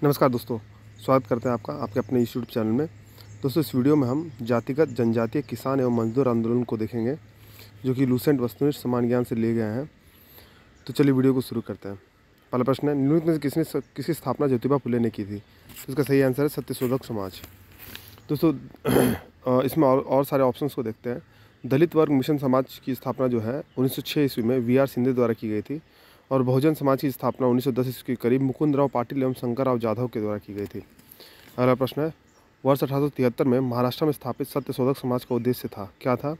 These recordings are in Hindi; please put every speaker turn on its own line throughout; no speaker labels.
नमस्कार दोस्तों, स्वागत करते हैं आपका आपके अपने यूट्यूब चैनल में। दोस्तों, इस वीडियो में हम जातिगत जनजातीय किसान एवं मजदूर आंदोलन को देखेंगे, जो कि लूसेंट वस्तुनिष्ठ समान ज्ञान से लिए गए हैं। तो चलिए वीडियो को शुरू करते हैं। पहला प्रश्न है, निम्नलिखित में से किसकी स्थापना ज्योतिबा फुले ने की थी? तो इसका सही आंसर है सत्यशोधक समाज। दोस्तों इसमें और सारे ऑप्शंस को देखते हैं। दलित वर्ग मिशन समाज की स्थापना जो है 1906 ईस्वी में वी आर सिंधे द्वारा की गई थी, और बहुजन समाज की स्थापना 1910 ईस्वी के करीब मुकुंदराव पाटिल एवं शंकरराव जाधव के द्वारा की गई थी। अगला प्रश्न है, वर्ष 1873 में महाराष्ट्र में स्थापित सत्यशोधक समाज का उद्देश्य था, क्या था?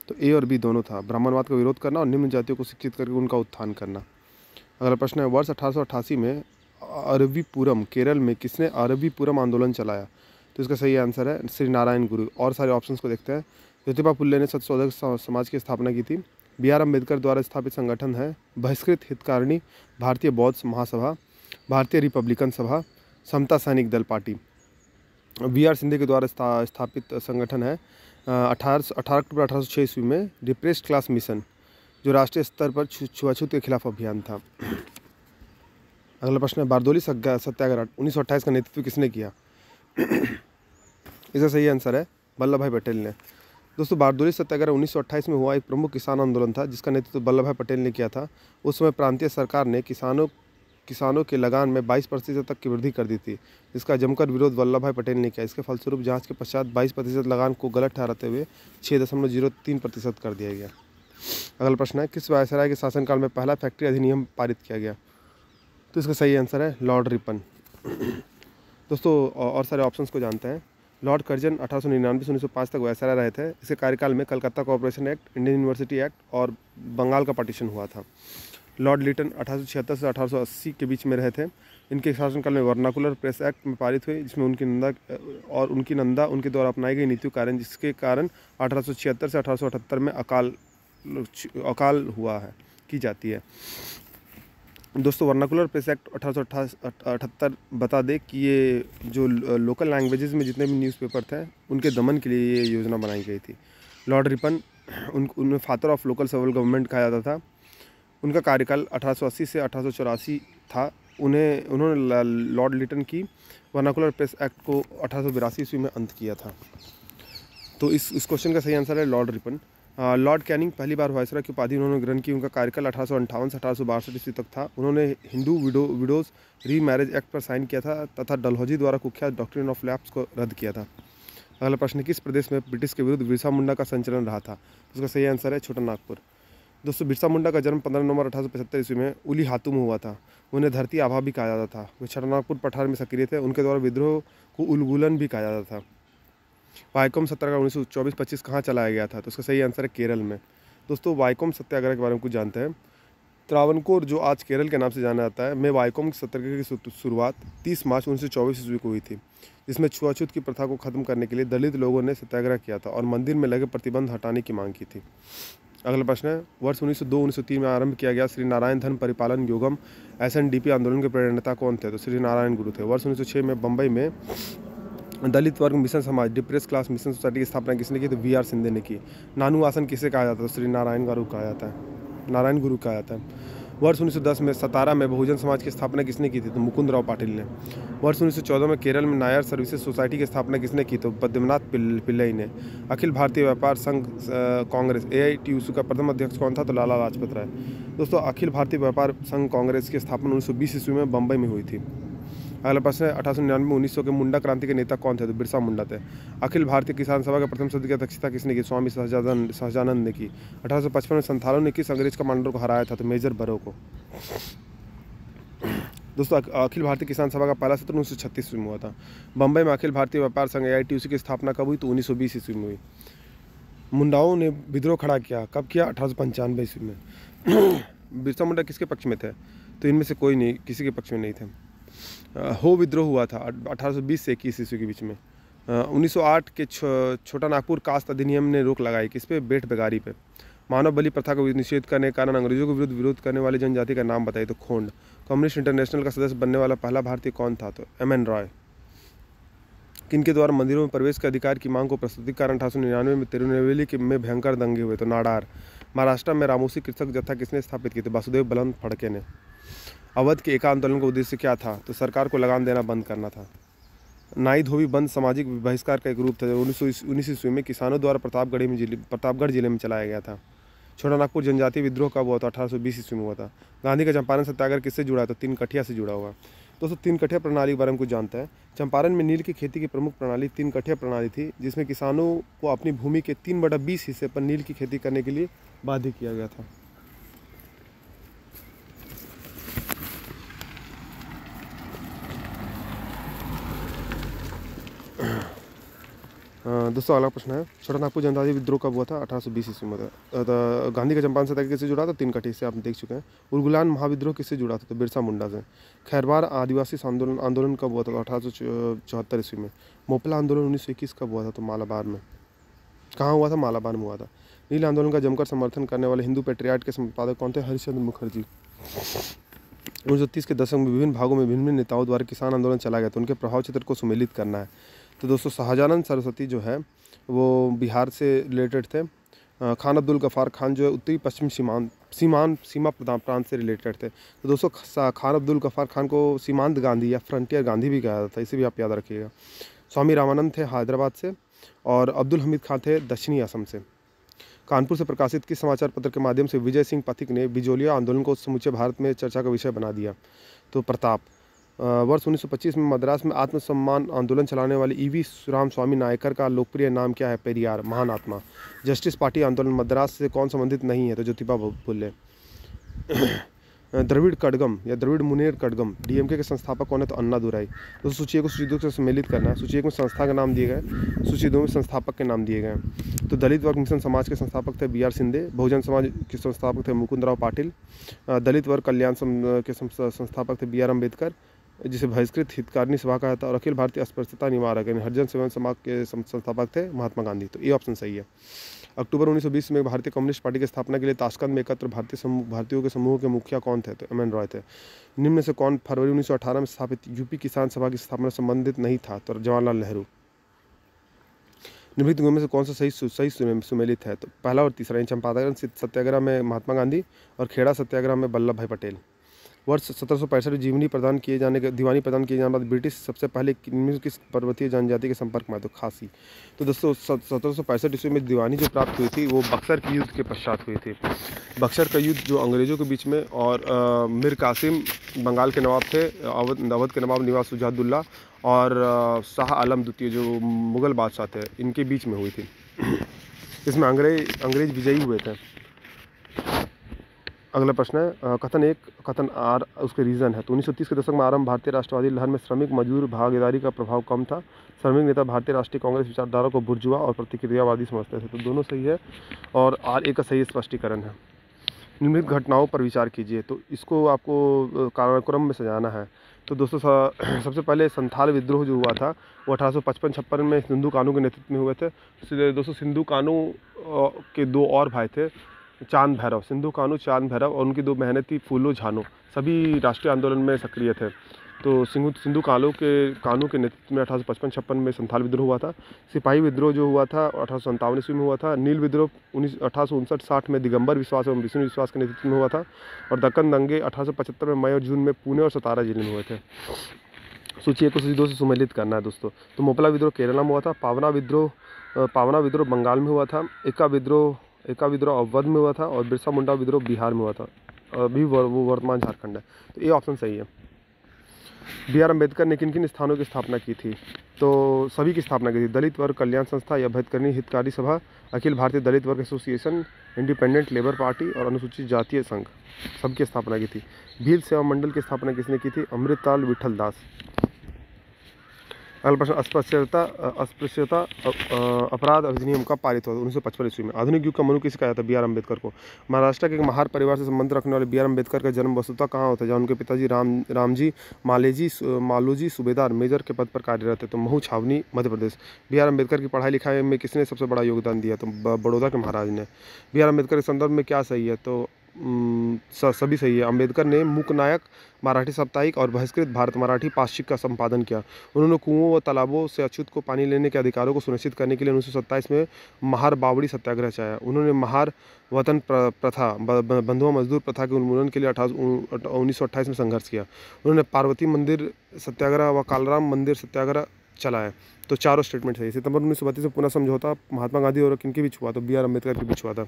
तो ए और बी दोनों था, ब्राह्मणवाद का विरोध करना और निम्न जातियों को शिक्षित करके उनका उत्थान करना। अगला प्रश्न है, वर्ष 1888 में अरविपुरम केरल में किसने अरविपुरम आंदोलन चलाया? तो इसका सही आंसर है श्री नारायण गुरु। और सारे ऑप्शंस को देखते हैं। ज्योतिबा फुले ने सत्यशोधक समाज की स्थापना की थी। बी आर अम्बेडकर द्वारा स्थापित संगठन है बहिष्कृत हितकारिणी भारतीय बौद्ध महासभा, भारतीय रिपब्लिकन सभा, समता सैनिक दल पार्टी। वी आर सिंधे के द्वारा स्थापित संगठन है 18 अक्टूबर 1806 ईस्वी में डिप्रेस्ड क्लास मिशन, जो राष्ट्रीय स्तर पर छुआछूत के खिलाफ अभियान था। अगला प्रश्न है, बारदोली सत्याग्रह 1928 का नेतृत्व किसने किया? इसका सही आंसर है वल्लभ भाई पटेल ने। दोस्तों, बारदोली सत्याग्रह 1928 में हुआ एक प्रमुख किसान आंदोलन था, जिसका नेतृत्व वल्लभ भाई पटेल ने किया था। उस समय प्रांतीय सरकार ने किसानों के लगान में 22% तक की वृद्धि कर दी थी, जिसका जमकर विरोध वल्लभ भाई पटेल ने किया। इसके फलस्वरूप जांच के पश्चात 22% लगान को गलत ठहराते हुए 6.03% कर दिया गया। अगला प्रश्न है, किस वायसराय के शासनकाल में पहला फैक्ट्री अधिनियम पारित किया गया? तो इसका सही आंसर है लॉर्ड रिपन। दोस्तों, और सारे ऑप्शंस को जानते हैं। लॉर्ड कर्जन 1899 से 1905 तक वायसराय रहे थे। इसके कार्यकाल में Calcutta corporation act, Indian university act और बंगाल का पार्टीशन हुआ था। लॉर्ड लिटन 1876 से 1880 के बीच में रहे थे। इनके शासनकाल में वर्नाकुलर प्रेस एक्ट में पारित हुई, जिसमें उनकी नंदा उनके द्वारा अपनाई गई नीतियों कारण, जिसके कारण 1876 से 1878 में अकाल हुआ है की जाती है। दोस्तों, वर्नाकुलर प्रेस एक्ट 1878 बता दें कि ये जो लोकल लैंग्वेजेस में जितने भी न्यूज़पेपर थे, उनके दमन के लिए ये योजना बनाई गई थी। लॉर्ड रिपन उनमें father of local civil government कहा जाता था। उनका कार्यकाल 1880 से 1884 था। उन्होंने लॉर्ड लिटन की वर्नाकुलर प्रेस एक्ट को 1882 ईस्वी में अंत किया था। तो इस क्वेश्चन का सही आंसर है लॉर्ड रिपन। लॉर्ड कैनिंग पहली बार वायसराय की उपाधि उन्होंने ग्रहण की। उनका कार्यकाल 1858 से 1862 ईस्वी तक था। उन्होंने हिंदू विडोज री मैरिज एक्ट पर साइन किया था तथा डलहौजी द्वारा कुख्यात डॉक्ट्रिन ऑफ लैप्स को रद्द किया था। अगला प्रश्न, किस प्रदेश में ब्रिटिश के विरुद्ध बिरसा मुंडा का संचलन रहा था? इसका सही आंसर है छोटा नागपुर। दोस्तों, बिरसा मुंडा का जन्म 15 नवंबर 1875 ईस्वी में उली हातू में हुआ था। उन्हें धरती आभा भी कहा जाता था। वे छोटानागपुर पठार में सक्रिय थे। उनके द्वारा विद्रोह को उलगुलन भी कहा जाता था। वाइकोम सत्याग्रह 1924-25 कहाँ चलाया गया था? तो इसका सही आंसर है केरल में। दोस्तों, वाइकोम सत्याग्रह के बारे में कुछ जानते हैं। त्रावणकोर, जो आज केरल के नाम से जाना जाता है, में वाइकोम सत्याग्रह की शुरुआत 30 मार्च 1924 ईस्वी को हुई थी, जिसमें छुआछूत की प्रथा को खत्म करने के लिए दलित लोगों ने सत्याग्रह किया था और मंदिर में लगे प्रतिबंध हटाने की मांग की थी। अगला प्रश्न है, वर्ष 1902-1903 में आरंभ किया गया श्री नारायण धन परिपालन योगम SNDP आंदोलन के प्रणेता कौन थे? तो श्री नारायण गुरु थे। वर्ष 1906 में बम्बई में दलित वर्ग मिशन समाज डिप्रेस क्लास मिशन सोसाइटी की स्थापना किसने की? तो वी आर सिंधे ने की। नानू आसन किसे कहा जाता है? तो श्री नारायण गुरु कहा जाता है, नारायण गुरु कहा जाता है। वर्ष 1910 में सतारा में बहुजन समाज की स्थापना किसने की थी? तो मुकुंदराव पाटिल ने। वर्ष 1914 में केरल में नायर सर्विसेज सोसाइटी की स्थापना किसने की? तो पद्मनाथ पिल्लई ने। अखिल भारतीय व्यापार संघ कांग्रेस AITUC का प्रथम अध्यक्ष कौन था? तो लाला लाजपत राय। दोस्तों, अखिल भारतीय व्यापार संघ कांग्रेस की स्थापना 1920 ईस्वी में बम्बई में हुई थी। अगला प्रश्न है, 1899 में 1900 के मुंडा क्रांति के नेता कौन थे? तो बिरसा मुंडा थे। अखिल भारतीय किसान सभा के प्रथम सत्र की अध्यक्षता किसने की? स्वामी सहजानंद ने की। 1855 में संथालों ने किस अंग्रेज कमांडर को हराया था? तो मेजर बरो को। दोस्तों, अखिल भारतीय किसान सभा का पहला सत्र 1936 ईस्वी में हुआ था। बम्बई में अखिल भारतीय व्यापार संघ AITUC की स्थापना कब हुई? तो 1920 ईस्वी में हुई। मुंडाओं ने विद्रोह खड़ा किया, कब किया? 1895 ईस्वी में। बिरसा मुंडा किसके पक्ष में थे? तो इनमें से कोई नहीं, किसी के पक्ष में नहीं थे। हो विद्रोह हुआ था 1820 से 21 ईस्वी के बीच में। 1908 के छोटा नागपुर कास्ट अधिनियम ने रोक लगाई, किस पे? बेट बेगारी पे। मानव बलि प्रथा को निषेध करने के कारण अंग्रेजों के विरुद्ध विरोध करने वाली जनजाति का नाम बताइए? तो खोंड। कम्युनिस्ट इंटरनेशनल का सदस्य बनने वाला पहला भारतीय कौन था? तो MN रॉय। किनके द्वारा मंदिरों में प्रवेश के अधिकार की मांग को प्रस्तुति कारण 1899 में तिरुनेलवेली में भयंकर दंगे हुए? तो नाडार। महाराष्ट्र में रामोसी कृषक जत्था किसने स्थापित की? तो वासुदेव बलवंत फड़के ने। अवध के एका आंदोलन का उद्देश्य क्या था? तो सरकार को लगान देना बंद करना था। नाई धोबी बंद सामाजिक बहिष्कार का एक रूप था जो 1919 ईस्वी में किसानों द्वारा प्रतापगढ़ जिले में चलाया गया था। छोटा नागपुर जनजातीय विद्रोह कब हुआ था? 1820 ईस्वी में हुआ था। गांधी का चंपारण सत्याग्रह किससे जुड़ा है? तो तीन कठिया से जुड़ा हुआ। दोस्तों, तीन कठिया प्रणाली के बारे में कुछ जानते हैं। चंपारण में नील की खेती की प्रमुख प्रणाली तीन कठिया प्रणाली थी, जिसमें किसानों को अपनी भूमि के 3/20 हिस्से पर नील की खेती करने के लिए बाध्य किया गया था। दोस्तों, अगला प्रश्न है, छोटा नागपुर जनजातीय विद्रोह कब हुआ था? 1820 ईस्वी में था। गांधी का चंपारण सत्याग्रह किससे जुड़ा था? तीन कठी से आप देख चुके हैं। उलगुलान महाविद्रोह किससे जुड़ा था? तो बिरसा मुंडा से। खैरवार आदिवासी आंदोलन कब हुआ था? तो 1874 ईस्वी में। मोपला आंदोलन 1921 कब हुआ था? तो मालाबार में। कहाँ हुआ था? मालाबार में हुआ था। नील आंदोलन का जमकर समर्थन करने वाले हिंदू पेट्रियाट के संपादक कौन थे? हरिश्चंद्र मुखर्जी। 1930 के दशक में विभिन्न भागों में भिन्न नेताओं द्वारा किसान आंदोलन चला गया, तो उनके प्रभाव क्षेत्र को सुमेलित करना है। तो दोस्तों, शाहजानंद सरस्वती जो है वो बिहार से रिलेटेड थे। खान अब्दुल गफ़ार खान जो है उत्तरी पश्चिम सीमा प्रांत से रिलेटेड थे। तो दोस्तों, खान अब्दुल गफ़ार खान को सीमांत गांधी या फ्रंटियर गांधी भी कहा जाता था, इसे भी आप याद रखिएगा। स्वामी रामानंद थे हैदराबाद से, और अब्दुल हमीद खान थे दक्षिणी असम से। कानपुर से प्रकाशित किस समाचार पत्र के माध्यम से विजय सिंह पथिक ने बिजोलिया आंदोलन को समूचे भारत में चर्चा का विषय बना दिया? तो प्रताप। वर्ष 1925 में मद्रास में आत्मसम्मान आंदोलन चलाने वाले ईवी रामस्वामी नायकर का लोकप्रिय नाम क्या है? पेरियार, महान आत्मा। जस्टिस पार्टी आंदोलन मद्रास से कौन संबंधित नहीं है? तो ज्योतिबा फुले। द्रविड़ कड़गम या द्रविड़ मुनेर कड़गम डीएमके के संस्थापक कौन है? तो अन्ना दुराई। तो सूची को सूची दो से सम्मिलित करना है। सूची एक में संस्था का नाम दिए गए, सूची दो में संस्थापक के नाम दिए गए। तो दलित वर्ग मिशन समाज के संस्थापक थे BR सिंधे, बहुजन समाज के संस्थापक थे मुकुंदराव पाटिल, दलित वर्ग कल्याण के संस्थापक थे BR अम्बेडकर, जिसे बहिष्कृत हितकारिणी सभा कहा था, और अखिल भारतीय अस्पृश्यता निवारक यानी हरिजन सेवन समाज के संस्थापक थे महात्मा गांधी। तो ये ऑप्शन सही है। अक्टूबर 1920 में भारतीय कम्युनिस्ट पार्टी की स्थापना के लिए ताशकंद में एकत्र भारतीयों के समूह के मुखिया कौन थे? तो MN रॉय थे। निम्न में से कौन फरवरी 1918 में स्थापित यूपी किसान सभा की स्थापना संबंधित नहीं था? तो जवाहरलाल नेहरू। निम्नलिखित में से कौन सा सही सुमेलित है? तो पहला और तीसरा। चंपारण सत्याग्रह में महात्मा गांधी और खेड़ा सत्याग्रह में वल्लभ भाई पटेल। वर्ष 1765 में दीवानी प्रदान किए जाने के बाद ब्रिटिश सबसे पहले किस पर्वतीय जनजाति के संपर्क में आए? तो खासी। तो दोस्तों, 1765 ईस्वी में दीवानी जो प्राप्त हुई थी वो बक्सर के युद्ध के पश्चात हुई थी। बक्सर का युद्ध जो अंग्रेजों के बीच में, और मीर कासिम बंगाल के नवाब थे, अवध के नवाब नवाब शुजाउद्दौला और शाह आलम द्वितीय जो मुग़ल बादशाह थे, इनके बीच में हुई थी। इसमें अंग्रेज विजयी हुए थे। अगला प्रश्न है, कथन एक, कथन आर उसके रीज़न है। तो 1930 के दशक में आरंभ भारतीय राष्ट्रवादी लहर में श्रमिक मजदूर भागीदारी का प्रभाव कम था। श्रमिक नेता भारतीय राष्ट्रीय कांग्रेस विचारधारा को बुर्जुआ और प्रतिक्रियावादी समझते थे। तो दोनों सही है, और R1 का सही स्पष्टीकरण है। निम्नलिखित घटनाओं पर विचार कीजिए। तो इसको आपको कालक्रम में सजाना है। तो दोस्तों, सबसे पहले संथाल विद्रोह जो हुआ था वो 1855-56 में सिंधु कानू के नेतृत्व में हुए थे। दोस्तों, सिंधु कानू के दो और भाई थे, चांद भैरव, सिंधु कानू चांद भैरव, और उनकी दो बहनें थी फूलो झानो, सभी राष्ट्रीय आंदोलन में सक्रिय थे। तो सिंधु कानू के नेतृत्व में 1855-56 में संथाल विद्रोह हुआ था। सिपाही विद्रोह जो हुआ था 1857 ईस्वी में हुआ था। नील विद्रोह 1859-60 में दिगंबर विश्वास एवं विष्णु विश्वास के नेतृत्व में हुआ था। और दक्कन दंगे 1875 में मई और जून में पुणे और सतारा जिले में हुए थे। सूची एक को सूची दो से सुमेलित करना है दोस्तों। तो मोपला विद्रोह केरला में हुआ था। पावना विद्रोह बंगाल में हुआ था। एका विद्रोह अवध में हुआ था, और बिरसा मुंडा विद्रोह बिहार में हुआ था। अभी वो वर्तमान झारखंड है। तो ये ऑप्शन सही है। BR अम्बेडकर ने किन किन स्थानों की स्थापना की थी? तो सभी की स्थापना की थी। दलित वर्ग कल्याण संस्था या अम्बेडकरी हितकारी सभा, अखिल भारतीय दलित वर्ग एसोसिएशन, इंडिपेंडेंट लेबर पार्टी और अनुसूचित जातीय संघ, सबकी स्थापना की थी। भील सेवा मंडल की स्थापना किसने की थी? अमृतलाल विठल दास। अगला प्रश्न, अस्पृश्यता अपराध अधिनियम कब पारित हुआ? 1955 ईस्वी में। आधुनिक युग का मनु किसे कहा जाता है? BR अम्बेडकर को। महाराष्ट्र के एक महार परिवार से संबंध रखने वाले BR अम्बेडकर का जन्म वस्तुतः कहाँ होता है? जहाँ उनके पिताजी रामजी मालोजी सूबेदार मेजर के पद पर कार्यरत है। तो महू छावनी, मध्य प्रदेश। BR अम्बेडकर की पढ़ाई लिखाई में किसने सबसे बड़ा योगदान दिया? तो बड़ौदा के महाराज ने। BR अम्बेडकर के संदर्भ में क्या सही है? तो सभी सही है। अंबेडकर ने मूकनायक मराठी साप्ताहिक और बहिष्कृत भारत मराठी पाक्षिक का संपादन किया। उन्होंने कुओं व तालाबों से अछूत को पानी लेने के अधिकारों को सुनिश्चित करने के लिए 1927 में महार बावड़ी सत्याग्रह चलाया। उन्होंने महार वतन प्रथा बंधुआ मजदूर प्रथा के उन्मूलन के लिए 1928 में संघर्ष किया। उन्होंने पार्वती मंदिर सत्याग्रह व कालराम मंदिर सत्याग्रह चलाया। तो चारों स्टेटमेंट सही। सितंबर 1932 में पुनः समझौता महात्मा गांधी और किनके बीच हुआ? तो बी आर अम्बेडकर के बीच हुआ था।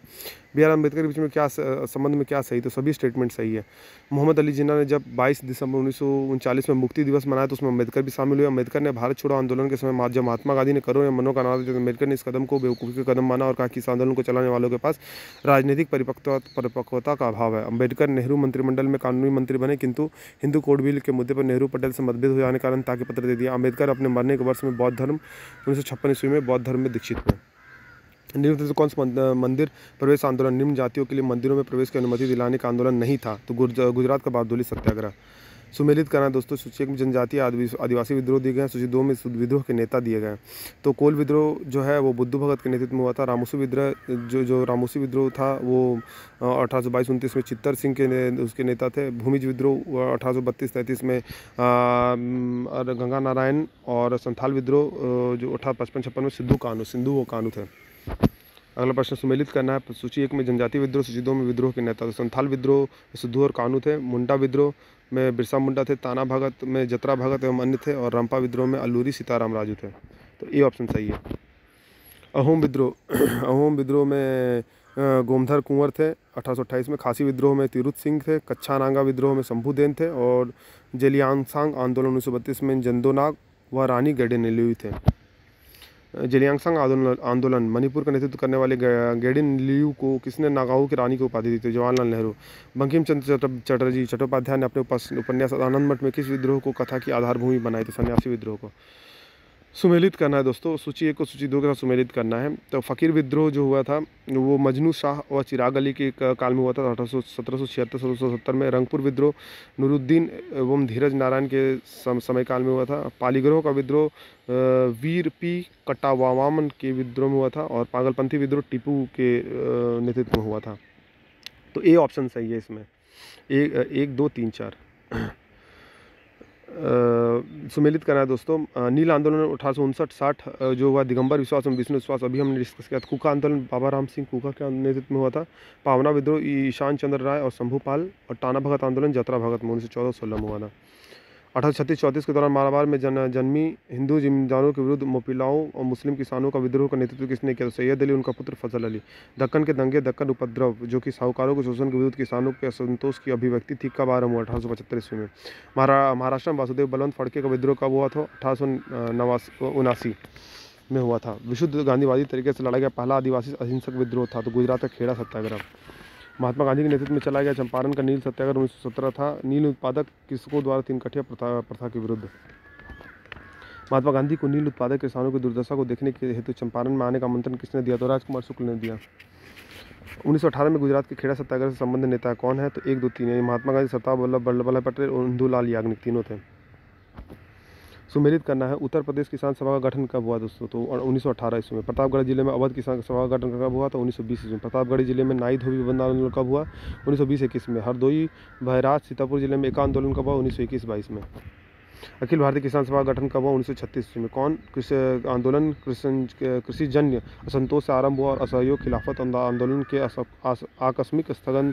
बी आर अम्बेडकर के बीच में क्या संबंध में क्या सही? तो सभी स्टेटमेंट सही है। मोहम्मद अली जिन्ना ने जब 22 दिसंबर 1939 में मुक्ति दिवस मनाया तो उसमें अम्बेडकर भी शामिल हुए। अम्बेडकर ने भारत छोड़ो आंदोलन के समय जब महात्मा गांधी ने करो या मनो का नारा दिया, अम्बेडकर ने इस कदम को बेवकूफ़ी का कदम माना और कहा कि इस आंदोलन को चलाने वालों के पास राजनीतिक परिपक्वता का अभाव है। अम्बेडकर नेहरू मंत्रिमंडल में कानूनी मंत्री बने, किंतु हिंदू कोड बिल के मुद्दे पर नेहरू पटेल से मतभेद हो जाने के कारण ताकि पत्र दे दिया। अम्बेडकर अपने मरने के वर्ष में बौद्ध धर्म 1956 ईस्वी में बौद्ध धर्म में दीक्षित हुए। निम्न से कौन सा मंदिर प्रवेश आंदोलन निम्न जातियों के लिए मंदिरों में प्रवेश की अनुमति दिलाने का आंदोलन नहीं था? तो गुजरात का बारदोली सत्याग्रह। सुमेलित करना दोस्तों, सूची 1 में जनजातीय आदिवासी विद्रोह दिए गए हैं, सूची 2 में विद्रोह के नेता दिए गए हैं। तो कोल विद्रोह जो है वो बुद्धू भगत के नेतृत्व में हुआ था। रामूसी विद्रोह जो रामूसी विद्रोह था वो 1822-29 में चित्तर सिंह के उसके नेता थे। भूमिज विद्रोह 1832-33 में गंगा नारायण, और संथाल विद्रोह जो 1855-56 में सिद्धू वो कानू थे। अगला प्रश्न सुमेलित करना है। सूची 1 में जनजातीय विद्रोह, सूची 2 में विद्रोह के नेता। तो संथाल विद्रोह सिद्धू और कानू थे। मुंडा विद्रोह में बिरसा मुंडा थे। ताना भगत में जतरा भगत एवं अन्य थे। और रंपा विद्रोह में अल्लूरी सीताराम राजू थे। तो ए ऑप्शन सही है। अहोम विद्रोह में गोमधर कुंवर थे 1828 में। खासी विद्रोह में तिरुत सिंह थे। कच्छा नांगा विद्रोह में शंभुदेन थे। और जेलियांगसांग आंदोलन 1932 में जंदोनाग व रानी गेडिनलियू थे। जेलियांगसांग आंदोलन मणिपुर का नेतृत्व करने वाले गेडिनलियू को किसने नागाओं की रानी की उपाधि दी थी? जवाहरलाल नेहरू। बंकिम चंद्र चटर्जी चट्टोपाध्याय ने अपने उपन्यास आनंद मठ में किस विद्रोह को कथा की आधारभूमि बनाई थी? सन्यासी विद्रोह को। सुमेलित करना है दोस्तों, सूची 1 को सूची 2 के साथ सुमेलित करना है। तो फ़कीर विद्रोह जो हुआ था वो मजनू शाह और चिराग अली के काल में हुआ था 1776-1770 में। रंगपुर विद्रोह नूरुद्दीन एवं धीरज नारायण के समय काल में हुआ था। पालीगरोह का विद्रोह वीर पी कटावामन के विद्रोह में हुआ था। और पागलपंथी विद्रोह टीपू के नेतृत्व में हुआ था। तो ए ऑप्शन सही है इसमें। 1 2 3 4 सुमेलित करना है दोस्तों। नील आंदोलन 1859-60 जो हुआ दिगंबर विश्वास एवं विष्णु विश्वास अभी हमने डिस्कस किया। कुका आंदोलन बाबा राम सिंह कुका के नेतृत्व में हुआ था। पावना विद्रोह ईशान चंद्र राय और शंभूपाल। और टाना भगत आंदोलन जतरा भगत में 1914-16 में हुआ था। 1836-34 के दौरान मालाबार में जन्मी हिंदू जिम्मेदारों के विरुद्ध मोपिलाओं और मुस्लिम किसानों का विद्रोह का नेतृत्व किसने किया? सैयद अली, उनका पुत्र फजल अली। दक्कन के दंगे, दक्कन उपद्रव जो कि साहूकारों के शोषण के विरुद्ध किसानों के असंतोष की अभिव्यक्ति थी, कब आरंभ हुआ? 1875 ईस्वी में। महाराष्ट्र में वासुदेव बलवंत फड़के का विद्रोह कब हुआ था? 1879 में हुआ था। विशुद्ध गांधीवादी तरीके से लड़ा गया पहला आदिवासी अहिंसक विद्रोह था। तो गुजरात का खेड़ा सत्याग्रह। महात्मा गांधी के नेतृत्व में चलाया गया चंपारण का नील सत्याग्रह 1917 था। नील उत्पादक किसकों द्वारा 3 कठिया प्रथा के विरुद्ध। महात्मा गांधी को नील उत्पादक किसानों की दुर्दशा को देखने के हेतु चंपारण में आने का आमंत्रण किसने दिया? तो राजकुमार शुक्ल ने दिया। 1918 में गुजरात के खेड़ा सत्याग्रह से संबंधित नेता कौन है? तो 1 2 3 महात्मा गांधी, सरदार वल्लभ भाई पटेल और इंदुलाल याग्निक तीनों थे। सुमेलित करना है। उत्तर प्रदेश किसान सभा का गठन कब हुआ दोस्तों? तो 1918 ईस्वी में। प्रतापगढ़ जिले में अवध किसान सभा का गठन कब हुआ? तो 1920 ईस्वी में। प्रतापगढ़ जिले में नाई धोबी बंद आंदोलन कब हुआ? 1920-21 में। हरदोई बहराज सीतापुर जिले में एका आंदोलन कब हुआ? 1921-22 में। अखिल भारतीय किसान सभा का गठन कब हुआ? 1936 ईस्वी में। कौन आंदोलन कृषिजन्य असंतोष से आरंभ हुआ और असहयोग खिलाफत आंदोलन के आकस्मिक स्थगन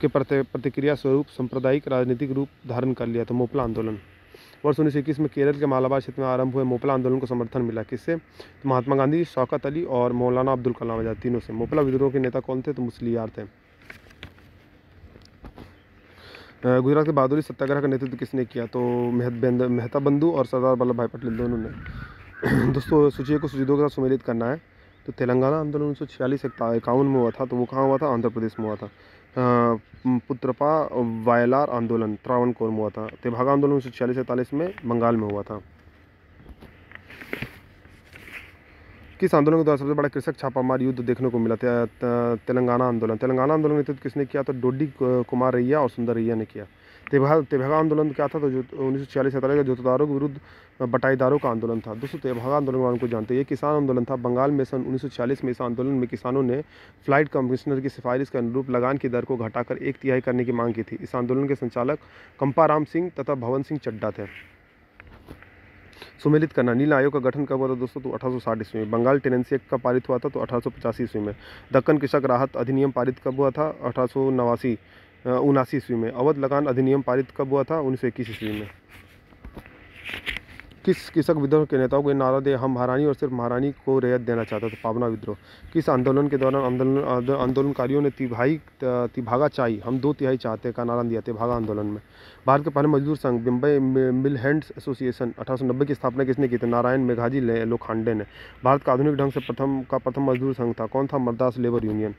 के प्रतिक्रिया स्वरूप सांप्रदायिक राजनीतिक रूप धारण कर लिया? तो मोपला आंदोलन। वर्ष 1921 में केरल के मालाबार क्षेत्र में आरंभ हुए मोपला आंदोलन को समर्थन मिला किससे? तो महात्मा गांधी, शौकत अली और मौलाना अब्दुल कलाम आजाद तीनों से। मोपला विद्रोह के नेता कौन थे? तो मुस्लियार थे। गुजरात के बहादुरी सत्याग्रह का नेतृत्व किसने किया? तो मेहता बंधु और सरदार वल्लभ भाई पटेल दोनों ने। दोस्तों सूची को सूची 2 के साथ सुमेलित करना है। तो तेलंगाना आंदोलन 1946-51 में हुआ था। तो वो कहाँ हुआ था? आंध्र प्रदेश में हुआ था। पुत्रपा वायलार आंदोलन त्रावणकोर में हुआ था। तेभागा आंदोलन 1946-47 में बंगाल में हुआ था। किस आंदोलन के द्वारा सबसे बड़ा कृषक छापामार युद्ध देखने को मिला? तेलंगाना आंदोलन। तेलंगाना आंदोलन नेतृत्व किसने किया? तो डोडी कुमार रैया और सुंदर रैया ने किया। तेभागा आंदोलन क्या था? तो जो 1946-47 का जोतदारों के विरुद्ध बटाईदारों का आंदोलन था। दोस्तों तेभागा आंदोलन वालों को जानते हैं, ये किसान आंदोलन था। बंगाल में सन 1946 में इस आंदोलन में किसानों ने फ्लाइट कमिश्नर की सिफारिश के अनुरूप लगान की दर को घटाकर 1/3 करने की मांग की थी। इस आंदोलन के संचालक कंपाराम सिंह तथा भवन सिंह चड्डा थे। सुमेलित करना, नील आयोग का गठन कब हुआ था दोस्तों? तो 1860 ईस्वी में। बंगाल टेनेंसी एक्ट कब पारित हुआ था? तो 1885 ईस्वी में। दक्कन कृषक राहत अधिनियम पारित कब हुआ था? 1879 ईस्वी में। अवध लगान अधिनियम पारित कब हुआ था? 1921 ईस्वी में। किस कृषक विद्रोह के नेताओं को ये नारा दिया, हम महारानी और सिर्फ महारानी को रियायत देना चाहता था? पाबना विद्रोह। किस आंदोलन के दौरान आंदोलनकारियों ने तिभागा चाई हम 2/3 चाहते का नारा दिया? तिभागा आंदोलन में। भारत के पहले मजदूर संघ बम्बई मिल हैंड्स एसोसिएशन 1890 की स्थापना किसने की थी? नारायण मेघाजी लोखंडे ने। भारत का आधुनिक ढंग से प्रथम मजदूर संघ था, कौन था? Madras labour union.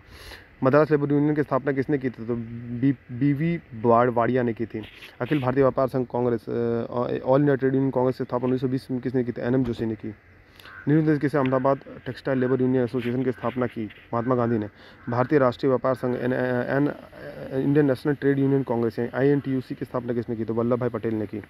Madras labour union की स्थापना किसने की थी? तो बीवी वाड़िया ने की थी। अखिल भारतीय व्यापार संघ Congress all India trade union Congress की स्थापना 1920 में किसने की थी? एनएम जोशी ने की। न्यूज किसे Ahmedabad textile labour union association की स्थापना की? महात्मा गांधी ने। भारतीय राष्ट्रीय व्यापार संघ Indian national trade union Congress INTUC की स्थापना किसने की? तो वल्लभ भाई पटेल ने की।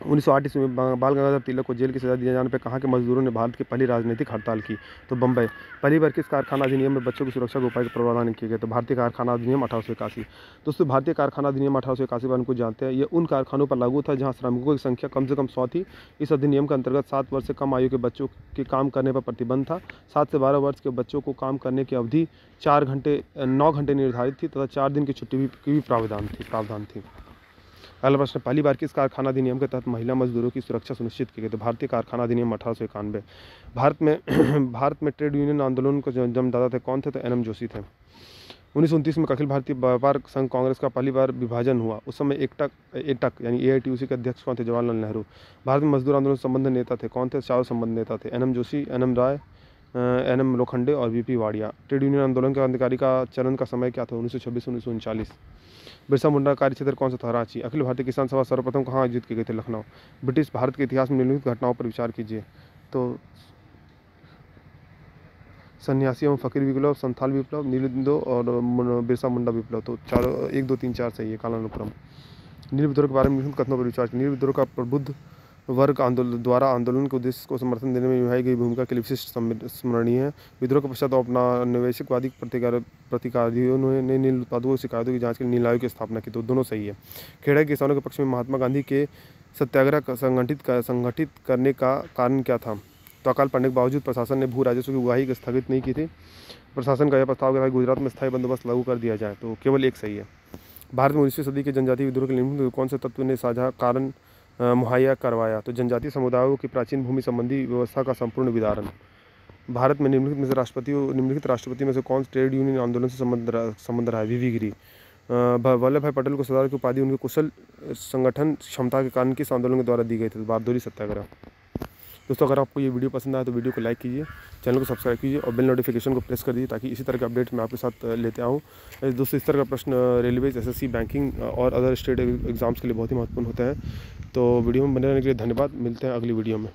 1908 ईस्वी में बाल गंगाधर तिलक को जेल की सजा दिए जाने पर कहाँ के मजदूरों ने भारत की पहली राजनीतिक हड़ताल की? तो बम्बई। पहली बार किस कारखाना अधिनियम में बच्चों की सुरक्षा के उपाय के प्रावधान किए गए? तो भारतीय कारखाना अधिनियम 1881। दोस्तों भारतीय कारखाना अधिनियम 1881 पर उनको जानते हैं, ये उन कारखानों पर लागू था जहाँ श्रमिकों की संख्या कम से कम 100 थी। इस अधिनियम के अंतर्गत 7 वर्ष से कम आयु के बच्चों के काम करने पर प्रतिबंध था। 7 से 12 वर्ष के बच्चों को काम करने की अवधि 9 घंटे निर्धारित थी तथा 4 दिन की छुट्टी की भी प्रावधान थी। अगला प्रश्न, पहली बार किस कारखाना अधिनियम के तहत महिला मजदूरों की सुरक्षा सुनिश्चित की गई? तो भारतीय कारखाना अधिनियम 1891। भारत में ट्रेड यूनियन आंदोलन को जन्मदाता थे, कौन थे? तो एनएम जोशी थे। 1929 में अखिल भारतीय व्यापार संघ कांग्रेस का पहली बार विभाजन हुआ, उस समय एटक यानी AITUC के अध्यक्ष कौन थे? जवाहरलाल नेहरू। भारत में मजदूर आंदोलन संबंध नेता थे, कौन थे? 4 संबंध नेता थे, एनएम जोशी, NM राय, NM लोखंडे और VP वाड़िया। ट्रेड यूनियन आंदोलन का क्रांतिकारी का चरण का समय क्या था? 1926-1939। बिरसा मुंडा कार्य क्षेत्र कौन सा था? रांची। अखिल भारतीय किसान सभा सर्वप्रथम कहाँ आयोजित की गई थी? लखनऊ। ब्रिटिश भारत के इतिहास में निम्नलिखित घटनाओं पर विचार कीजिए। तो सन्यासी एवं फकीर विप्लव, संथाल विप्लव, नील विद्रोह और बिरसा मुंडा विप्लव। तो 1 2 3 4 सही है, कालानुक्रम। नील विद्रोह के बारे में निम्नलिखित कथनों पर विचार कीजिए। नील विद्रोह का प्रबुद्ध वर्ग द्वारा आंदोलन के उद्देश्य को समर्थन देने में निभाई गई भूमिका के लिए विशिष्ट स्मरणीय है। विद्रोह के पश्चात औपनिवेशिकवादी प्रतिकारियों ने नील उत्पादों की शिकायतों की जांच के लिए नील आयोग की स्थापना की। तो दोनों सही है। खेड़ा के किसानों के पक्ष में महात्मा गांधी के सत्याग्रह संगठित करने का कारण क्या था? तो अकाल पड़ने के बावजूद प्रशासन ने भू राजस्व की उगाही स्थगित नहीं की थी। प्रशासन का यह प्रस्ताव था गुजरात में स्थायी बंदोबस्त लागू कर दिया जाए। तो केवल एक सही है। भारत में 19वीं सदी के जनजातीय विद्रोह के लिए कौन से तत्व ने साझा कारण मुहैया करवाया? तो जनजातीय समुदायों की प्राचीन भूमि संबंधी व्यवस्था का संपूर्ण विदारण। भारत में निम्नलिखित राष्ट्रपति में से कौन ट्रेड यूनियन आंदोलन से संबंध रहा है? VV गिरी। वल्लभ भाई पटेल को सरदार की उपाधि उनकी कुशल संगठन क्षमता के कारण किस आंदोलन के द्वारा दी गई थी? बारदोली सत्याग्रह। दोस्तों अगर आपको ये वीडियो पसंद आए तो वीडियो को लाइक कीजिए, चैनल को सब्सक्राइब कीजिए और बेल नोटिफिकेशन को प्रेस कर दीजिए ताकि इसी तरह के अपडेट मैं आपके साथ लेते आऊँ। दोस्तों इस तरह का प्रश्न रेलवेज, SSC, बैंकिंग और अदर स्टेट एग्जाम्स के लिए बहुत ही महत्वपूर्ण होते हैं। तो वीडियो में बने रहने के लिए धन्यवाद। मिलते हैं अगली वीडियो में।